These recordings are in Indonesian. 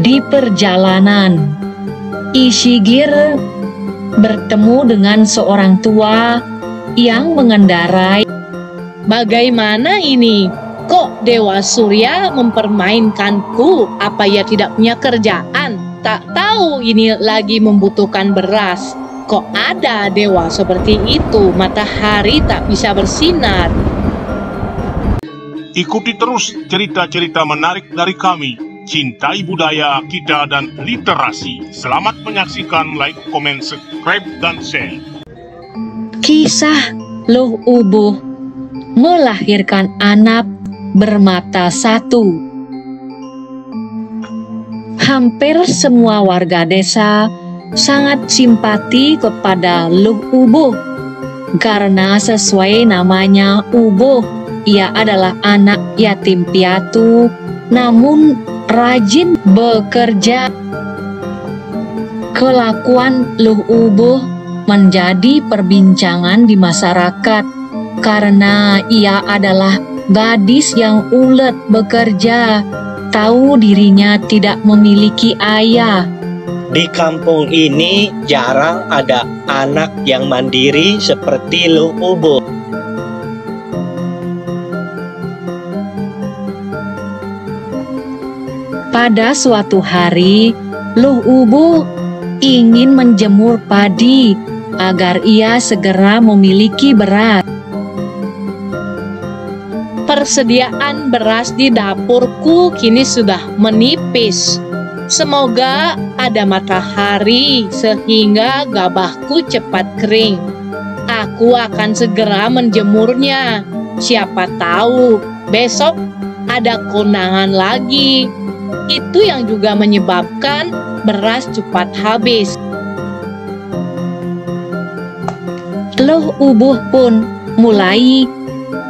Di perjalanan, Ishigir bertemu dengan seorang tua yang mengendarai. Bagaimana ini? Kok Dewa Surya mempermainkanku? Apa ia tidak punya kerjaan? Tak tahu ini lagi membutuhkan beras. Kok ada dewa seperti itu? Matahari tak bisa bersinar. Ikuti terus cerita-cerita menarik dari kami. Cintai budaya kita dan literasi. Selamat menyaksikan, like, komen, subscribe, dan share. Kisah Luh Ubuh melahirkan anak bermata satu. Hampir semua warga desa sangat simpati kepada Luh Ubuh karena sesuai namanya Ubuh, ia adalah anak yatim piatu namun rajin bekerja. Kelakuan Luh Ubuh menjadi perbincangan di masyarakat karena ia adalah gadis yang ulet bekerja, tahu dirinya tidak memiliki ayah. Di kampung ini jarang ada anak yang mandiri seperti Luh Ubuh. Pada suatu hari, Luh Ubuh ingin menjemur padi agar ia segera memiliki beras. Persediaan beras di dapurku kini sudah menipis. Semoga ada matahari sehingga gabahku cepat kering. Aku akan segera menjemurnya. Siapa tahu besok ada konangan lagi. Itu yang juga menyebabkan beras cepat habis. Luh Ubuh pun mulai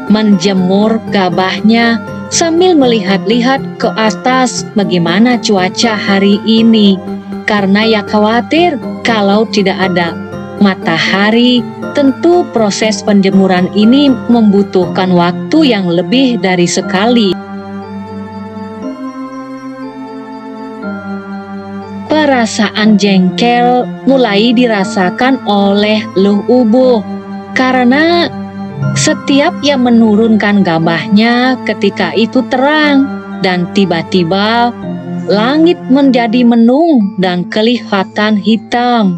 menjemur gabahnya sambil melihat-lihat ke atas bagaimana cuaca hari ini. Karena ia khawatir kalau tidak ada matahari, tentu proses penjemuran ini membutuhkan waktu yang lebih dari sekali. Perasaan jengkel mulai dirasakan oleh Luh Ubuh karena setiap ia menurunkan gabahnya ketika itu terang dan tiba-tiba langit menjadi mendung dan kelihatan hitam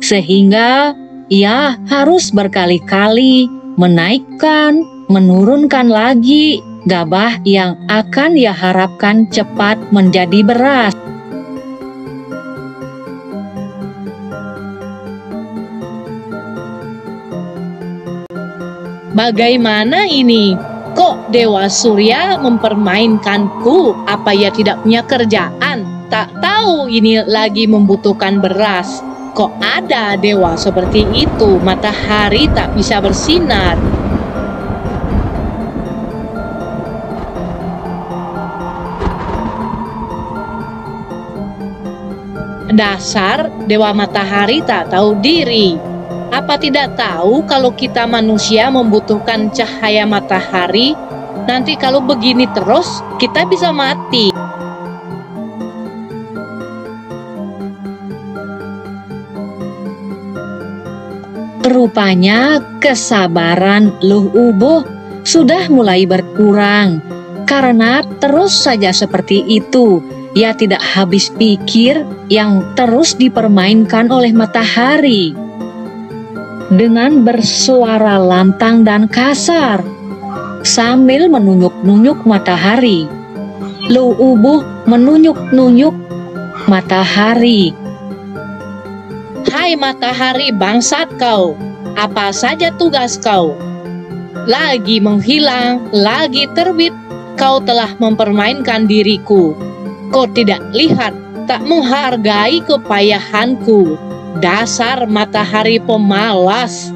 sehingga ia harus berkali-kali menaikkan, menurunkan lagi gabah yang akan ia harapkan cepat menjadi beras. Bagaimana ini? Kok Dewa Surya mempermainkanku? Apa ia tidak punya kerjaan? Tak tahu ini lagi membutuhkan beras. Kok ada dewa seperti itu? Matahari tak bisa bersinar. Dasar dewa matahari tak tahu diri. Apa tidak tahu kalau kita manusia membutuhkan cahaya matahari? Nanti kalau begini terus, kita bisa mati. Rupanya kesabaran Luh Ubuh sudah mulai berkurang karena terus saja seperti itu. Ia tidak habis pikir yang terus dipermainkan oleh matahari. Dengan bersuara lantang dan kasar, sambil menunjuk-nunjuk matahari, Luh Ubuh menunjuk-nunjuk matahari. Hai matahari bangsat kau, apa saja tugas kau? Lagi menghilang, lagi terbit, kau telah mempermainkan diriku. Kau tidak lihat, tak menghargai kepayahanku. Dasar matahari pemalas.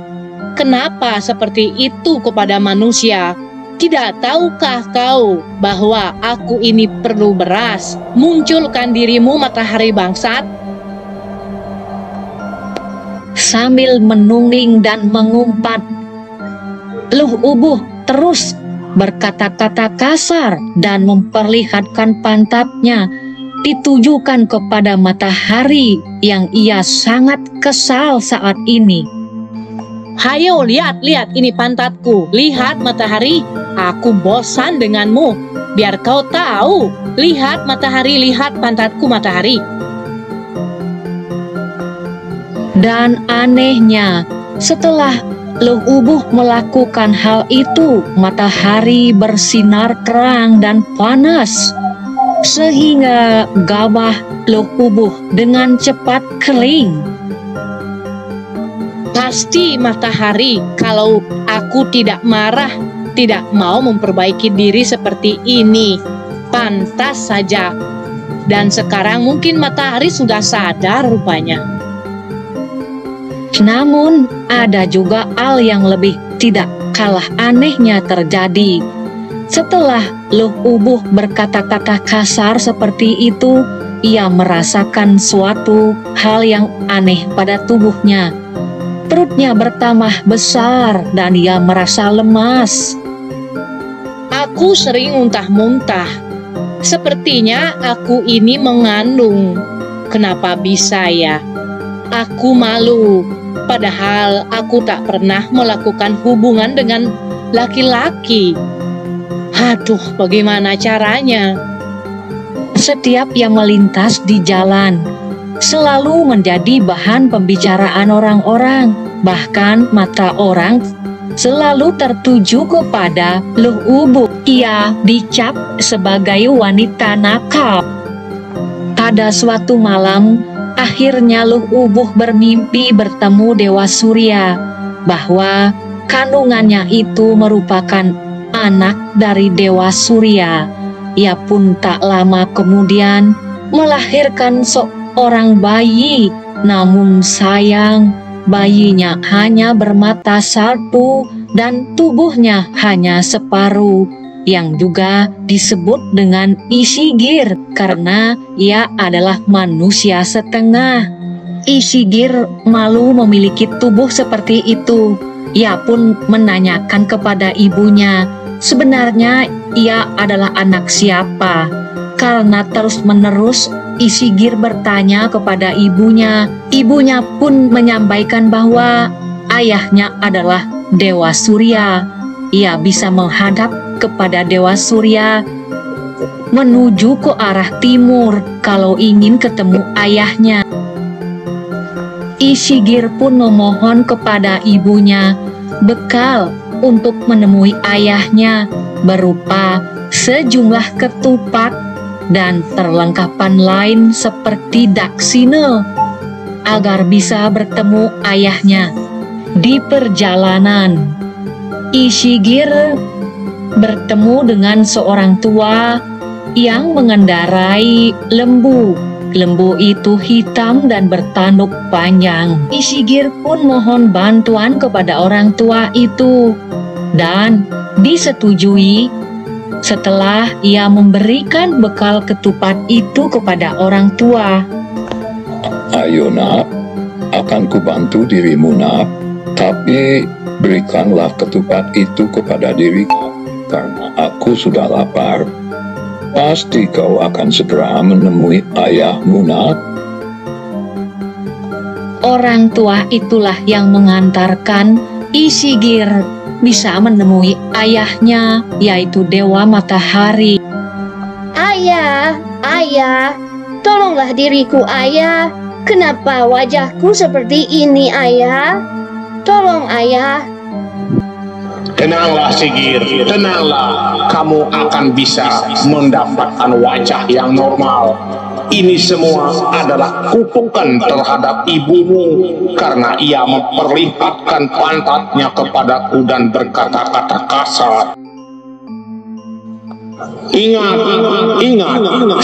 Kenapa seperti itu kepada manusia? Tidak tahukah kau bahwa aku ini perlu beras? Munculkan dirimu matahari bangsat. Sambil menungging dan mengumpat, Luh Ubuh terus berkata-kata kasar dan memperlihatkan pantatnya ditujukan kepada matahari yang ia sangat kesal saat ini. Hayo lihat ini pantatku. Lihat matahari, aku bosan denganmu. Biar kau tahu. Lihat matahari, lihat pantatku matahari. Dan anehnya, setelah Luh Ubuh melakukan hal itu, matahari bersinar terang dan panas, sehingga gabah Luh Ubuh dengan cepat kering. Pasti matahari, kalau aku tidak marah, tidak mau memperbaiki diri seperti ini. Pantas saja. Dan sekarang mungkin matahari sudah sadar rupanya. Namun, ada juga hal yang lebih tidak kalah anehnya terjadi. Setelah Luh Ubuh berkata-kata kasar seperti itu, ia merasakan suatu hal yang aneh pada tubuhnya. Perutnya bertambah besar dan ia merasa lemas. Aku sering muntah-muntah. Sepertinya aku ini mengandung. Kenapa bisa ya? Aku malu. Padahal aku tak pernah melakukan hubungan dengan laki-laki. Aduh, bagaimana caranya? Setiap ia melintas di jalan, selalu menjadi bahan pembicaraan orang-orang. Bahkan mata orang selalu tertuju kepada Luh Ubuh. Ia dicap sebagai wanita nakal. Pada suatu malam, akhirnya Luh Ubuh bermimpi bertemu Dewa Surya, bahwa kandungannya itu merupakan anak dari Dewa Surya. Ia pun tak lama kemudian melahirkan seorang bayi, namun sayang, bayinya hanya bermata satu dan tubuhnya hanya separuh, yang juga disebut dengan Isigir karena ia adalah manusia setengah. Isigir malu memiliki tubuh seperti itu. Ia pun menanyakan kepada ibunya, sebenarnya ia adalah anak siapa? Karena terus-menerus Isigir bertanya kepada ibunya. Ibunya pun menyampaikan bahwa ayahnya adalah Dewa Surya. Ia bisa menghadap kepada Dewa Surya menuju ke arah timur kalau ingin ketemu ayahnya. Isigir pun memohon kepada ibunya bekal untuk menemui ayahnya berupa sejumlah ketupat dan perlengkapan lain seperti daksine agar bisa bertemu ayahnya. Di perjalanan, Isigir bertemu dengan seorang tua yang mengendarai lembu. Lembu itu hitam dan bertanduk panjang. Isigir pun mohon bantuan kepada orang tua itu dan disetujui setelah ia memberikan bekal ketupat itu kepada orang tua. Ayo nak, akan kubantu dirimu nak, tapi berikanlah ketupat itu kepada diriku, karena aku sudah lapar. Pasti kau akan segera menemui ayahmu nak. Orang tua itulah yang mengantarkan Isigir bisa menemui ayahnya, yaitu Dewa Matahari. Ayah, tolonglah diriku ayah. Kenapa wajahku seperti ini ayah? Tolong ayah. Tenanglah Sigir, tenanglah. Kamu akan bisa mendapatkan wajah yang normal. Ini semua adalah kutukan terhadap ibumu karena ia memperlihatkan pantatnya kepadaku dan berkata-kata kasar. Ingat,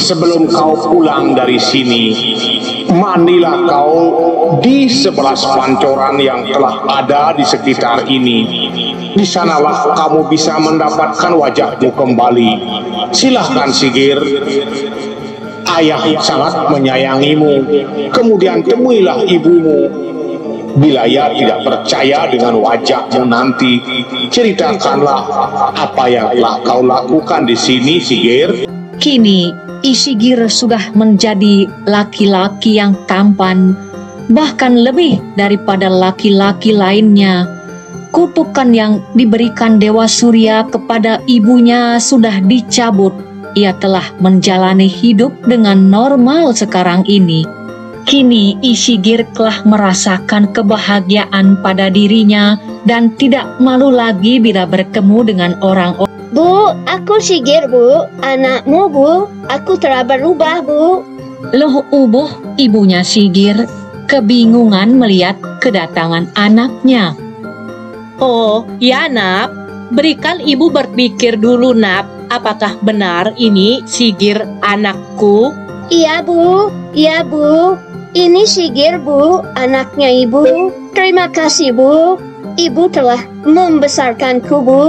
sebelum kau pulang dari sini, mandilah kau di 11 pancoran yang telah ada di sekitar ini. Di sanalah kamu bisa mendapatkan wajahmu kembali. Silahkan Sigir. Ayah sangat menyayangimu. Kemudian temuilah ibumu. Bila ia tidak percaya dengan wajahmu nanti, ceritakanlah apa yang telah kau lakukan di sini, Sigir. Kini Isigir sudah menjadi laki-laki yang tampan, bahkan lebih daripada laki-laki lainnya. Kutukan yang diberikan Dewa Surya kepada ibunya sudah dicabut. Ia telah menjalani hidup dengan normal sekarang ini. Kini Isigir telah merasakan kebahagiaan pada dirinya dan tidak malu lagi bila bertemu dengan orang-orang. Bu, aku Sigir, Bu. Anakmu, Bu. Aku telah berubah, Bu. Loh Ubuh, ibunya Sigir, kebingungan melihat kedatangan anaknya. Oh, ya Nap, berikan ibu berpikir dulu Nap, apakah benar ini Sigir anakku? Iya, Bu. Iya, Bu. Ini Sigir, Bu, anaknya Ibu. Terima kasih, Bu. Ibu telah membesarkanku, Bu.